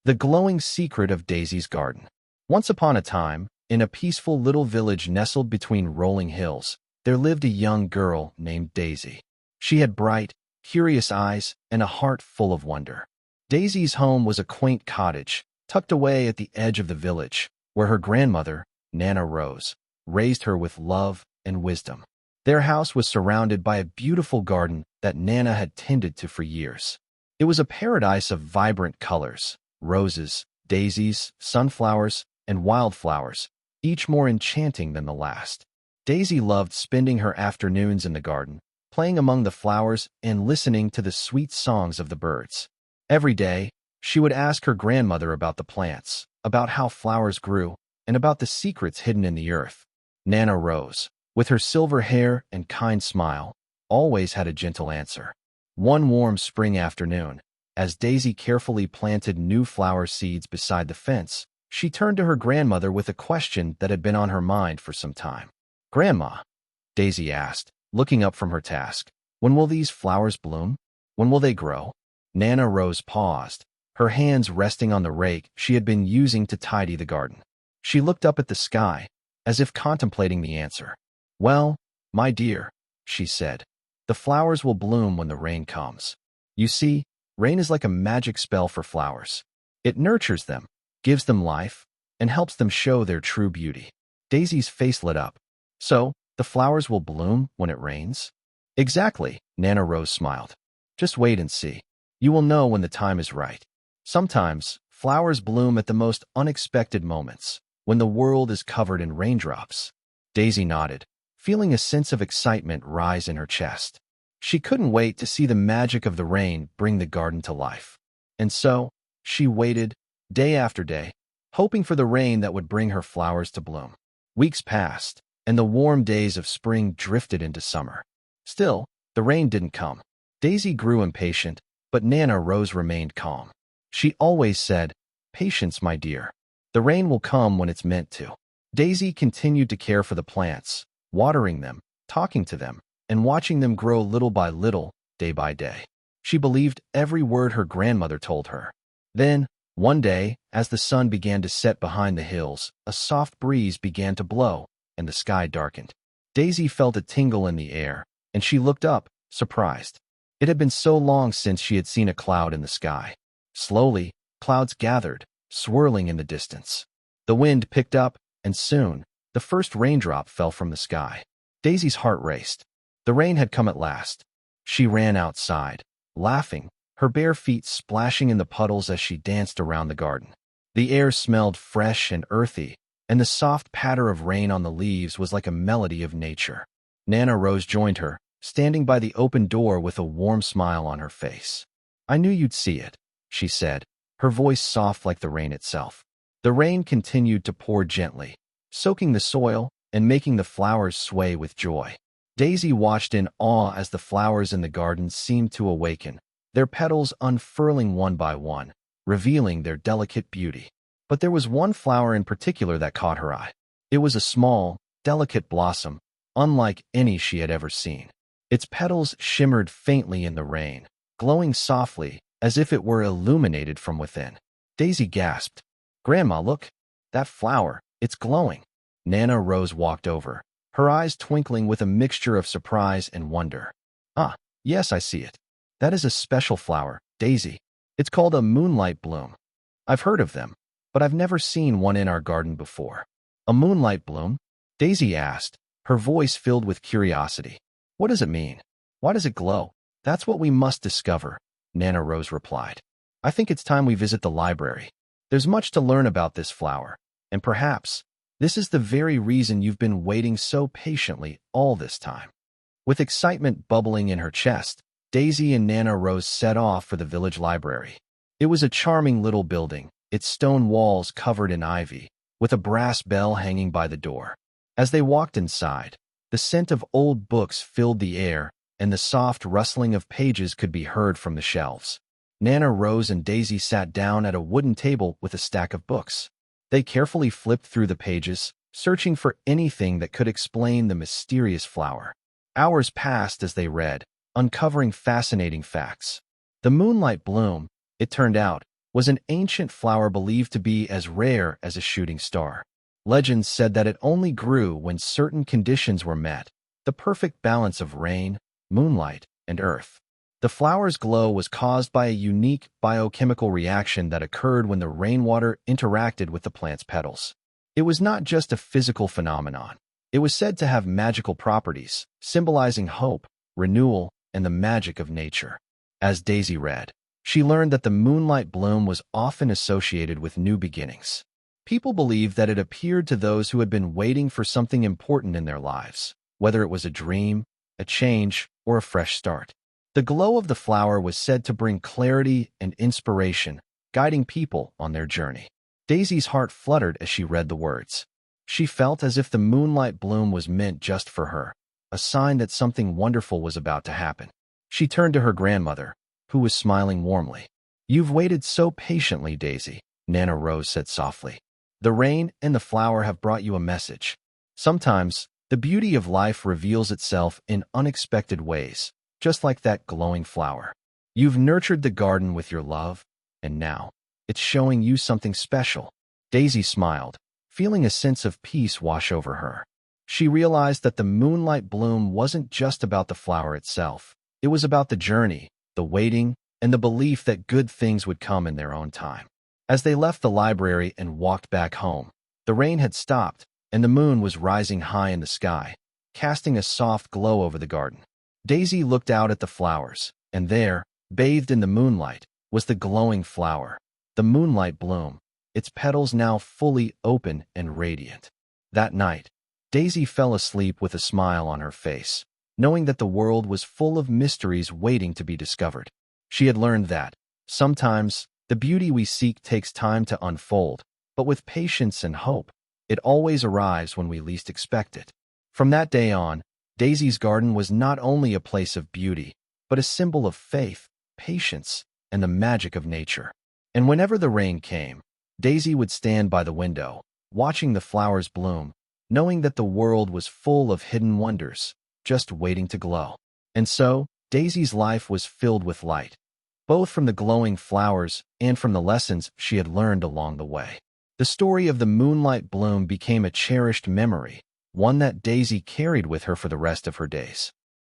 The Glowing Secret of Daisy's Garden. Once upon a time, in a peaceful little village nestled between rolling hills, there lived a young girl named Daisy. She had bright, curious eyes and a heart full of wonder. Daisy's home was a quaint cottage, tucked away at the edge of the village, where her grandmother, Nana Rose, raised her with love and wisdom. Their house was surrounded by a beautiful garden that Nana had tended to for years. It was a paradise of vibrant colors: roses, daisies, sunflowers, and wildflowers, each more enchanting than the last. Daisy loved spending her afternoons in the garden, playing among the flowers and listening to the sweet songs of the birds. Every day, she would ask her grandmother about the plants, about how flowers grew, and about the secrets hidden in the earth. Nana Rose, with her silver hair and kind smile, always had a gentle answer. One warm spring afternoon, as Daisy carefully planted new flower seeds beside the fence, she turned to her grandmother with a question that had been on her mind for some time. "Grandma," Daisy asked, looking up from her task, "when will these flowers bloom? When will they grow?" Nana Rose paused, her hands resting on the rake she had been using to tidy the garden. She looked up at the sky, as if contemplating the answer. "Well, my dear," she said, "the flowers will bloom when the rain comes. You see, rain is like a magic spell for flowers. It nurtures them, gives them life, and helps them show their true beauty." Daisy's face lit up. "So, the flowers will bloom when it rains?" "Exactly," Nana Rose smiled. "Just wait and see. You will know when the time is right. Sometimes, flowers bloom at the most unexpected moments, when the world is covered in raindrops." Daisy nodded, feeling a sense of excitement rise in her chest. She couldn't wait to see the magic of the rain bring the garden to life. And so, she waited, day after day, hoping for the rain that would bring her flowers to bloom. Weeks passed, and the warm days of spring drifted into summer. Still, the rain didn't come. Daisy grew impatient, but Nana Rose remained calm. She always said, "Patience, my dear. The rain will come when it's meant to." Daisy continued to care for the plants, watering them, talking to them, and watching them grow little by little, day by day. She believed every word her grandmother told her. Then, one day, as the sun began to set behind the hills, a soft breeze began to blow, and the sky darkened. Daisy felt a tingle in the air, and she looked up, surprised. It had been so long since she had seen a cloud in the sky. Slowly, clouds gathered, swirling in the distance. The wind picked up, and soon, the first raindrop fell from the sky. Daisy's heart raced. The rain had come at last. She ran outside, laughing, her bare feet splashing in the puddles as she danced around the garden. The air smelled fresh and earthy, and the soft patter of rain on the leaves was like a melody of nature. Nana Rose joined her, standing by the open door with a warm smile on her face. "I knew you'd see it," she said, her voice soft like the rain itself. The rain continued to pour gently, soaking the soil and making the flowers sway with joy. Daisy watched in awe as the flowers in the garden seemed to awaken, their petals unfurling one by one, revealing their delicate beauty. But there was one flower in particular that caught her eye. It was a small, delicate blossom, unlike any she had ever seen. Its petals shimmered faintly in the rain, glowing softly as if it were illuminated from within. Daisy gasped, "Grandma, look! That flower, it's glowing." Nana Rose walked over, her eyes twinkling with a mixture of surprise and wonder. "Ah, yes, I see it. That is a special flower, Daisy. It's called a moonlight bloom. I've heard of them, but I've never seen one in our garden before." "A moonlight bloom?" Daisy asked, her voice filled with curiosity. "What does it mean? Why does it glow?" "That's what we must discover," Nana Rose replied. "I think it's time we visit the library. There's much to learn about this flower, and perhaps this is the very reason you've been waiting so patiently all this time." With excitement bubbling in her chest, Daisy and Nana Rose set off for the village library. It was a charming little building, its stone walls covered in ivy, with a brass bell hanging by the door. As they walked inside, the scent of old books filled the air, and the soft rustling of pages could be heard from the shelves. Nana Rose and Daisy sat down at a wooden table with a stack of books. They carefully flipped through the pages, searching for anything that could explain the mysterious flower. Hours passed as they read, uncovering fascinating facts. The moonlight bloom, it turned out, was an ancient flower believed to be as rare as a shooting star. Legends said that it only grew when certain conditions were met, the perfect balance of rain, moonlight, and earth. The flower's glow was caused by a unique biochemical reaction that occurred when the rainwater interacted with the plant's petals. It was not just a physical phenomenon. It was said to have magical properties, symbolizing hope, renewal, and the magic of nature. As Daisy read, she learned that the moonlight bloom was often associated with new beginnings. People believed that it appeared to those who had been waiting for something important in their lives, whether it was a dream, a change, or a fresh start. The glow of the flower was said to bring clarity and inspiration, guiding people on their journey. Daisy's heart fluttered as she read the words. She felt as if the moonlight bloom was meant just for her, a sign that something wonderful was about to happen. She turned to her grandmother, who was smiling warmly. "You've waited so patiently, Daisy," Nana Rose said softly. "The rain and the flower have brought you a message. Sometimes, the beauty of life reveals itself in unexpected ways, just like that glowing flower. You've nurtured the garden with your love, and now, it's showing you something special." Daisy smiled, feeling a sense of peace wash over her. She realized that the moonlight bloom wasn't just about the flower itself. It was about the journey, the waiting, and the belief that good things would come in their own time. As they left the library and walked back home, the rain had stopped, and the moon was rising high in the sky, casting a soft glow over the garden. Daisy looked out at the flowers, and there, bathed in the moonlight, was the glowing flower, the moonlight bloom, its petals now fully open and radiant. That night, Daisy fell asleep with a smile on her face, knowing that the world was full of mysteries waiting to be discovered. She had learned that, sometimes, the beauty we seek takes time to unfold, but with patience and hope, it always arrives when we least expect it. From that day on, Daisy's garden was not only a place of beauty, but a symbol of faith, patience, and the magic of nature. And whenever the rain came, Daisy would stand by the window, watching the flowers bloom, knowing that the world was full of hidden wonders, just waiting to glow. And so, Daisy's life was filled with light, both from the glowing flowers and from the lessons she had learned along the way. The story of the moonlight bloom became a cherished memory, one that Daisy carried with her for the rest of her days.